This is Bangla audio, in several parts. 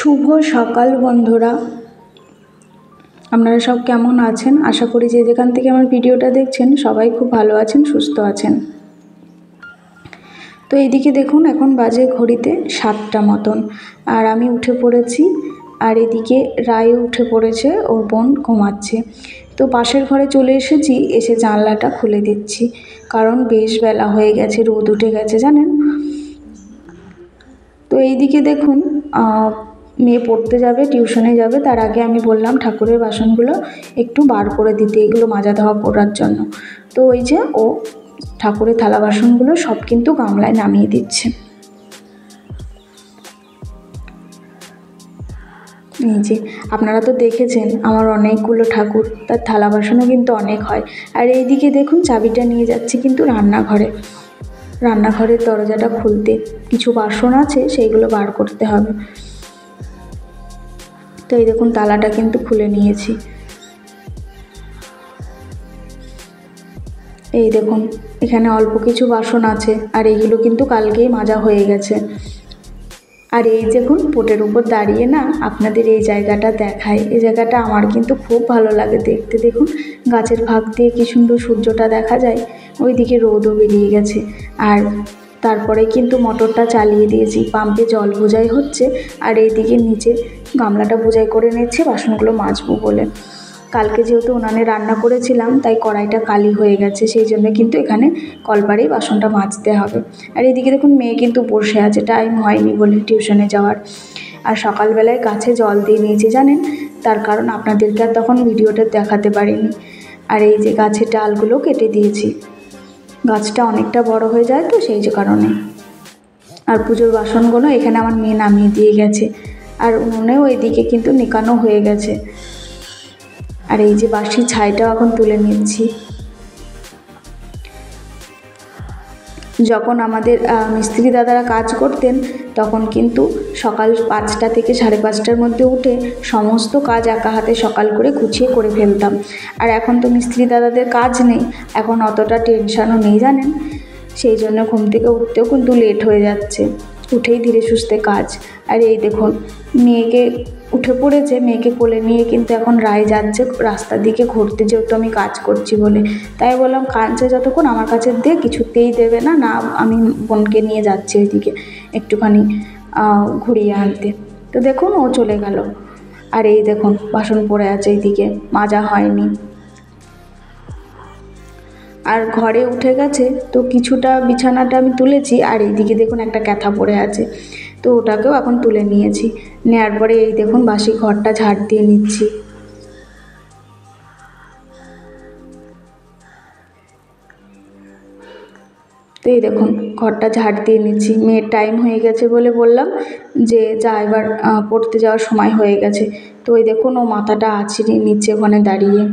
শুভ সকাল বন্ধুরা, আপনারা সব কেমন আছেন? আশা করি যে যেখান থেকে আমার ভিডিওটা দেখছেন সবাই খুব ভালো আছেন, সুস্থ আছেন। তো এইদিকে দেখুন, এখন বাজে ঘড়িতে 7টা মতন, আর আমি উঠে পড়েছি। আর এদিকে রায়ও উঠে পড়েছে, ওর বোন ঘুমাচ্ছে। তো পাশের ঘরে চলে এসেছি, এসে জানলাটা খুলে দিচ্ছি, কারণ বেশ বেলা হয়ে গেছে, রোদ উঠে গেছে জানেন। তো এইদিকে দেখুন, মেয়ে পড়তে যাবে, টিউশনে যাবে, তার আগে আমি বললাম ঠাকুরের বাসনগুলো একটু বার করে দিতে, এগুলো মাজা ধোয়া করার জন্য। তো ওই যে ও ঠাকুরের থালা বাসনগুলো সব কিন্তু গামলায় নামিয়ে দিচ্ছে। এই যে আপনারা তো দেখেছেন আমার অনেকগুলো ঠাকুর, তার থালা বাসনও কিন্তু অনেক হয়। আর এইদিকে দেখুন, চাবিটা নিয়ে যাচ্ছি কিন্তু রান্নাঘরের দরজাটা খুলতে কিছু বাসন আছে, সেইগুলো বার করতে হবে। তো এই দেখুন, তালাটা কিন্তু খুলে নিয়েছি। এই দেখুন, এখানে অল্প কিছু বাসন আছে, আর এইগুলো কিন্তু কালকেই মাজা হয়ে গেছে। আর এই দেখুন, পোটের উপর দাঁড়িয়ে না আপনাদের এই জায়গাটা দেখায়, এই জায়গাটা আমার কিন্তু খুব ভালো লাগে দেখতে। দেখুন, গাছের ফাঁক দিয়ে কী সুন্দর সূর্যটা দেখা যায়, ওইদিকে রোদও বেরিয়ে গেছে। আর তারপরে কিন্তু মোটরটা চালিয়ে দিয়েছি, পাম্পে জল বোঝাই হচ্ছে, আর এইদিকে নিচে গামলাটা বোঝাই করে নিচ্ছে বাসনগুলো মাজবো বলে। কালকে যেহেতু উনানে রান্না করেছিলাম, তাই কড়াইটা কালি হয়ে গেছে, সেই জন্য কিন্তু এখানে কলপারেই বাসনটা মাজতে হবে। আর এদিকে দেখুন, মেয়ে কিন্তু বসে আছে, টাইম হয়নি বলে টিউশনে যাওয়ার। আর সকালবেলায় গাছে জল দিয়ে নিয়েছি জানেন, তার কারণ আপনাদেরকে আর তখন ভিডিওটা দেখাতে পারিনি। আর এই যে গাছের ডালগুলো কেটে দিয়েছি, গাছটা অনেকটা বড় হয়ে যায় তো সেই যে কারণে। আর পুজোর বাসনগুলো এখানে আমার মেয়ে নামিয়ে দিয়ে গেছে, আর উনুনেও এদিকে কিন্তু নিকানো হয়ে গেছে। আর এই যে বাসি ছাইটাও এখন তুলে নিচ্ছি। যখন আমাদের মিস্ত্রি দাদারা কাজ করতেন, তখন কিন্তু সকাল 5টা থেকে 5:30টার মধ্যে উঠে সমস্ত কাজ একা হাতে সকাল করে গুছিয়ে করে ফেলতাম। আর এখন তো মিস্ত্রি দাদাদের কাজ নেই, এখন অতটা টেনশনও নেই জানেন, সেই জন্য ঘুম থেকে উঠতেও কিন্তু লেট হয়ে যাচ্ছে, উঠেই ধীরে সুস্থে কাজ। আর এই দেখুন, মেয়েকে উঠে পড়েছে, মেয়েকে কোলে নিয়ে কিন্তু এখন রায় যাচ্ছে রাস্তার দিকে ঘুরতে, যেহেতু আমি কাজ করছি বলে। তাই বললাম কাঁদছে যতক্ষণ আমার কাছে দিয়ে, কিছুতেই দেবে না, না আমি বোনকে নিয়ে যাচ্ছি ওইদিকে একটুখানি ঘুরিয়ে আনতে। তো দেখুন, ও চলে গেল। আর এই দেখুন, বাসন পড়ে আছে এইদিকে, মাজা হয়নি। আর ঘরে উঠে গেছে, তো কিছুটা বিছানাটা আমি তুলেছি, আর এইদিকে দেখুন একটা ক্যাথা পড়ে আছে, তো ওটাকেও এখন তুলে নিয়েছি। নেওয়ার পরে এই দেখুন, বাসি ঘরটা ঝাড় দিয়ে নিচ্ছি। তো এই দেখুন, ঘরটা ঝাড় দিয়ে নিচ্ছি। মেয়ের টাইম হয়ে গেছে বলে বললাম যে যা, এবার পড়তে যাওয়ার সময় হয়ে গেছে। তো ওই দেখুন, ও মাথাটা আছড়িয়ে নিচ্ছে ওখানে দাঁড়িয়ে।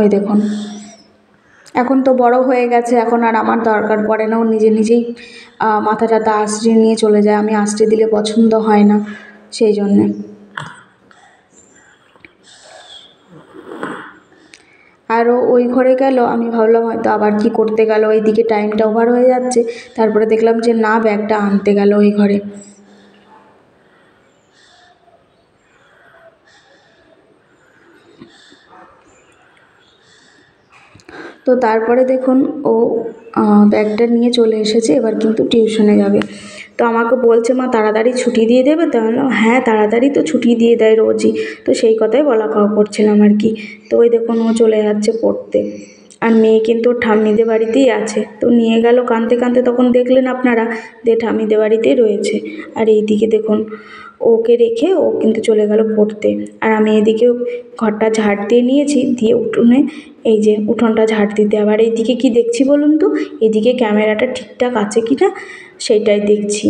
ওই দেখুন, এখন তো বড় হয়ে গেছে, এখন আর আমার দরকার পড়ে না, ও নিজে নিজেই মাথাটাতে আঁচড়ে নিয়ে চলে যায়। আমি আঁচড়ে দিলে পছন্দ হয় না, সেই জন্যে। আর ওই ঘরে গেল, আমি ভাবলাম হয়তো আবার কি করতে গেল, ওইদিকে টাইমটা ওভার হয়ে যাচ্ছে। তারপরে দেখলাম যে না, ব্যাগটা আনতে গেল ওই ঘরে। তো তারপরে দেখুন, ও ব্যাগটা নিয়ে চলে এসেছে, এবার কিন্তু টিউশনে যাবে। তো আমাকে বলছে, মা তাড়াতাড়ি ছুটি দিয়ে দেবে? তো আমি বললাম হ্যাঁ, তাড়াতাড়ি তো ছুটি দিয়ে দেয় রোজই। তো সেই কথাই বলা কওয়া করছিলাম আর কি। তো ওই দেখুন, ও চলে যাচ্ছে পড়তে। আর মেয়ে কিন্তু ঠাম্মিদের বাড়িতেই আছে, তো নিয়ে গেল কাঁদতে কাঁদতে, তখন দেখলেন আপনারা যে ঠাম্মিদের বাড়িতেই রয়েছে। আর এইদিকে দেখুন, ওকে রেখে ও কিন্তু চলে গেল পড়তে। আর আমি এদিকেও ঘরটা ঝাড় দিয়ে নিয়েছি, দিয়ে উঠোনে এই যে উঠোনটা ঝাড় দিতে। আবার এইদিকে কি দেখছি বলুন তো, এদিকে ক্যামেরাটা ঠিকঠাক আছে কি না সেইটাই দেখছি।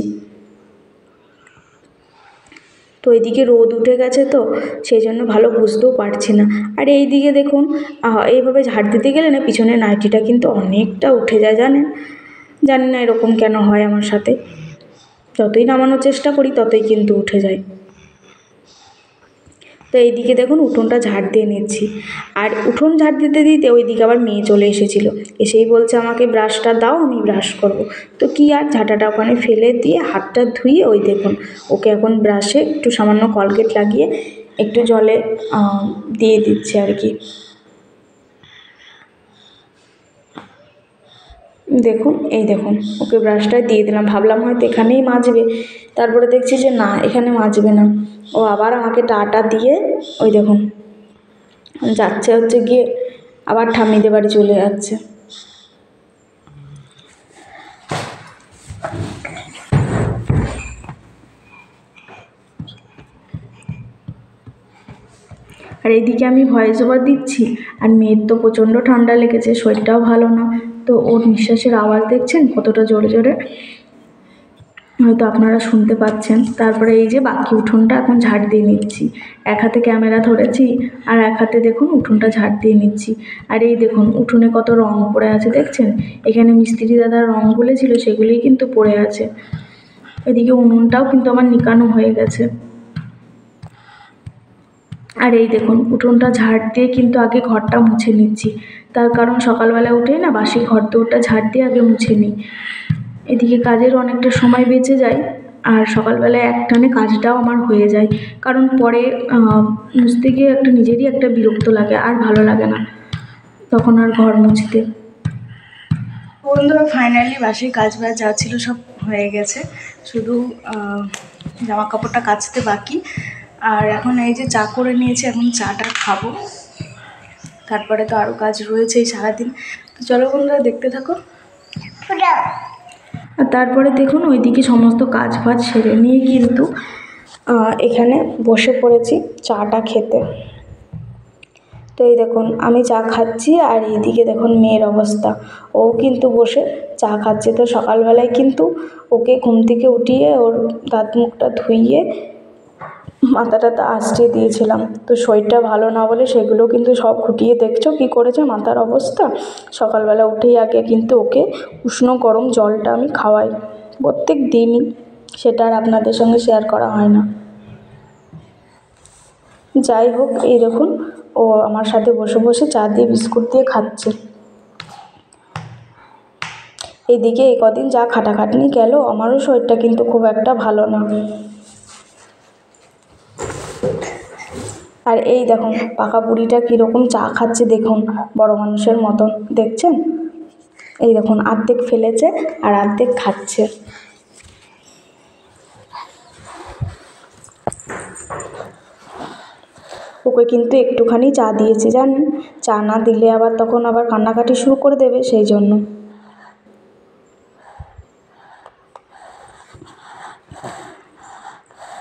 তো এইদিকে রোদ উঠে গেছে, তো সেই জন্য ভালো বুঝতেও পারছি না। আর এইদিকে দেখুন, এইভাবে ঝাড় দিতে গেলে না পিছনের নাইটিটা কিন্তু অনেকটা উঠে যায় জানেন। জানি না এরকম কেন হয় আমার সাথে, যতই নামানোর চেষ্টা করি ততই কিন্তু উঠে যায়। তো এইদিকে দেখুন উঠোনটা ঝাড় দিয়ে নিচ্ছি, আর উঠোন ঝাড় দিতে দিতে ওইদিকে আবার মেয়ে চলে এসেছিলো, এসেই বলছে আমাকে ব্রাশটা দাও, আমি ব্রাশ করব। তো কি আর, ঝাঁটাটা ওখানে ফেলে দিয়ে হাতটা ধুয়ে ওই দেখুন ওকে এখন ব্রাশে একটু সামান্য কলগেট লাগিয়ে একটু জলে দিয়ে দিচ্ছে আর কি। দেখুন এই দেখুন ওকে ব্রাশটা দিয়ে দিলাম, ভাবলাম হয়তো এখানেই মাজবে, তারপরে দেখছি যে না, এখানে মাজবে না, ও আবার আমাকে টাটা দিয়ে ওই দেখুন যাচ্ছে, হচ্ছে গিয়ে আবার ঠাম্মিদের বাড়ি চলে যাচ্ছে। আর এইদিকে আমি ভয়েস ওভার দিচ্ছি, আর মেয়ের তো প্রচণ্ড ঠান্ডা লেগেছে, শরীরটাও ভালো না, তো ওর নিঃশ্বাসের আওয়াজ দেখছেন কতটা জোরে জোরে, হয়তো আপনারা শুনতে পাচ্ছেন। তারপরে এই যে বাকি উঠোনটা এখন ঝাড় দিয়ে নিচ্ছি, এক হাতে ক্যামেরা ধরেছি আর এক হাতে দেখুন উঠোনটা ঝাড় দিয়ে নিচ্ছি। আর এই দেখুন উঠোনে কত রং পড়ে আছে দেখছেন, এখানে মিস্ত্রি দাদার রং গুলেছিল সেগুলিই কিন্তু পড়ে আছে। এদিকে উনুনটাও কিন্তু আমার নিকানো হয়ে গেছে। আর এই দেখুন উঠোনটা ঝাড় দিয়ে কিন্তু আগে ঘরটা মুছে নিচ্ছি, তার কারণ সকালবেলা উঠেই না বাসি ঘর দৌড়টা ঝাড় দিয়ে আগে মুছে নিই, এদিকে কাজের অনেকটা সময় বেঁচে যায়, আর সকালবেলায় একটানে কাজটাও আমার হয়ে যায়, কারণ পরে মুছতে গিয়ে একটা নিজেরই একটা বিরক্ত লাগে, আর ভালো লাগে না তখন আর ঘর মুছতে। বন্ধুরা ফাইনালি বাসি কাজ বাজ যা ছিল সব হয়ে গেছে, শুধু জামা কাপড়টা কাচতে বাকি। আর এখন এই যে চা করে নিয়েছি, এখন চাটা খাবো, তারপরে তো আরও কাজ রয়েছে এই সারাদিন। তো চলো বন্ধুরা দেখতে থাকো। আর তারপরে দেখুন ওইদিকে সমস্ত কাজ ফাজ সেরে নিয়ে কিন্তু এখানে বসে পড়েছি চাটা খেতে। তো এই দেখুন আমি চা খাচ্ছি, আর এইদিকে দেখুন মেয়ের অবস্থা, ও কিন্তু বসে চা খাচ্ছে। তো সকালবেলায় কিন্তু ওকে ঘুম থেকে উঠিয়ে ওর দাঁত মুখটা ধুইয়ে মাথাটা আঁচড়ে দিয়েছিলাম, তো শরীরটা ভালো না বলে সেগুলো কিন্তু সব খুঁটিয়ে দেখছো কী করেছে মাথার অবস্থা। সকালবেলা উঠেই আগে কিন্তু ওকে উষ্ণ গরম জলটা আমি খাওয়াই প্রত্যেক দিনই, সেটা আর আপনাদের সঙ্গে শেয়ার করা হয় না। যাই হোক, এই দেখুন ও আমার সাথে বসে বসে চা দিয়ে বিস্কুট দিয়ে খাচ্ছে। এইদিকে এই কদিন যা খাটাখাটনি গেল, আমারও শরীরটা কিন্তু খুব একটা ভালো না। আর এই দেখুন পাকা বুড়িটা কীরকম চা খাচ্ছে দেখুন, বড় মানুষের মতন দেখছেন। এই দেখুন অর্ধেক ফেলেছে আর অর্ধেক খাচ্ছে। ওকে কিন্তু একটুখানি চা দিয়েছি জানেন, চা না দিলে আবার তখন আবার কান্নাকাটি শুরু করে দেবে, সেই জন্য।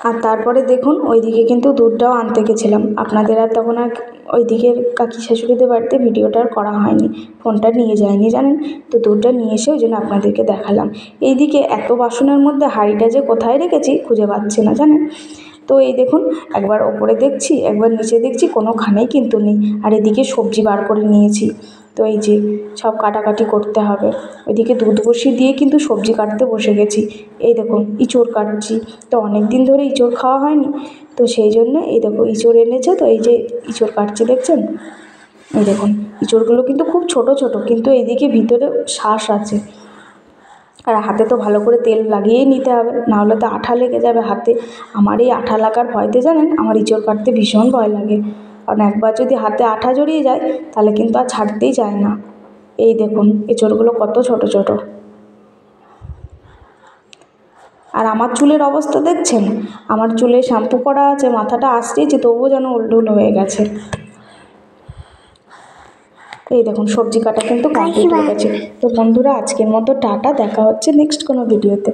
আর তারপরে দেখুন ওইদিকে কিন্তু দুধটাও আনতে গেছিলাম, আপনাদের আর তখন আর ওইদিকের কাকি শাশুড়িদের বাড়িতে ভিডিওটা আর করা হয়নি, ফোনটা নিয়ে যায়নি জানেন। তো দুধটা নিয়ে এসে ওই জন্য আপনাদেরকে দেখালাম। এইদিকে এত বাসনের মধ্যে হাঁড়িটা যে কোথায় রেখেছি খুঁজে পাচ্ছি না জানেন। তো এই দেখুন একবার ওপরে দেখছি একবার নিচে দেখছি, কোনোখানেই কিন্তু নেই। আর এদিকে সবজি বার করে নিয়েছি, তো এই যে সব কাটাকাটি করতে হবে। ওইদিকে দুধ বসিয়ে দিয়ে কিন্তু সবজি কাটতে বসে গেছি। এই দেখুন ইঁচড় কাটছি, তো অনেক দিন ধরে ইঁচড় খাওয়া হয়নি, তো সেই জন্য এই দেখো ইঁচড় এনেছে, তো এই যে ইঁচড় কাটছি দেখছেন। এই দেখুন ইঁচড়গুলো কিন্তু খুব ছোট ছোট, কিন্তু এইদিকে ভিতরে শ্বাস আছে। আর হাতে তো ভালো করে তেল লাগিয়েই নিতে হবে, নাহলে তো আঠা লেগে যাবে হাতে। আমার এই আঠা লাগার ভয়তে জানেন আমার ইঁচড় কাটতে ভীষণ ভয় লাগে, কারণ একবার যদি হাতে আঠা জড়িয়ে যায় তাহলে কিন্তু আর ছাড়তেই যায় না। এই দেখুন এঁচড়গুলো কত ছোট ছোট। আর আমার চুলের অবস্থা দেখছেন, আমার চুলে শ্যাম্পু করা আছে, মাথাটা আঁচড়েছি তবুও যেন উলটুল হয়ে গেছে। এই দেখুন সবজি কাটা কিন্তু কমপ্লিট হয়ে গেছে। তো বন্ধুরা আজকের মতো টাটা, দেখা হচ্ছে নেক্সট কোনো ভিডিওতে।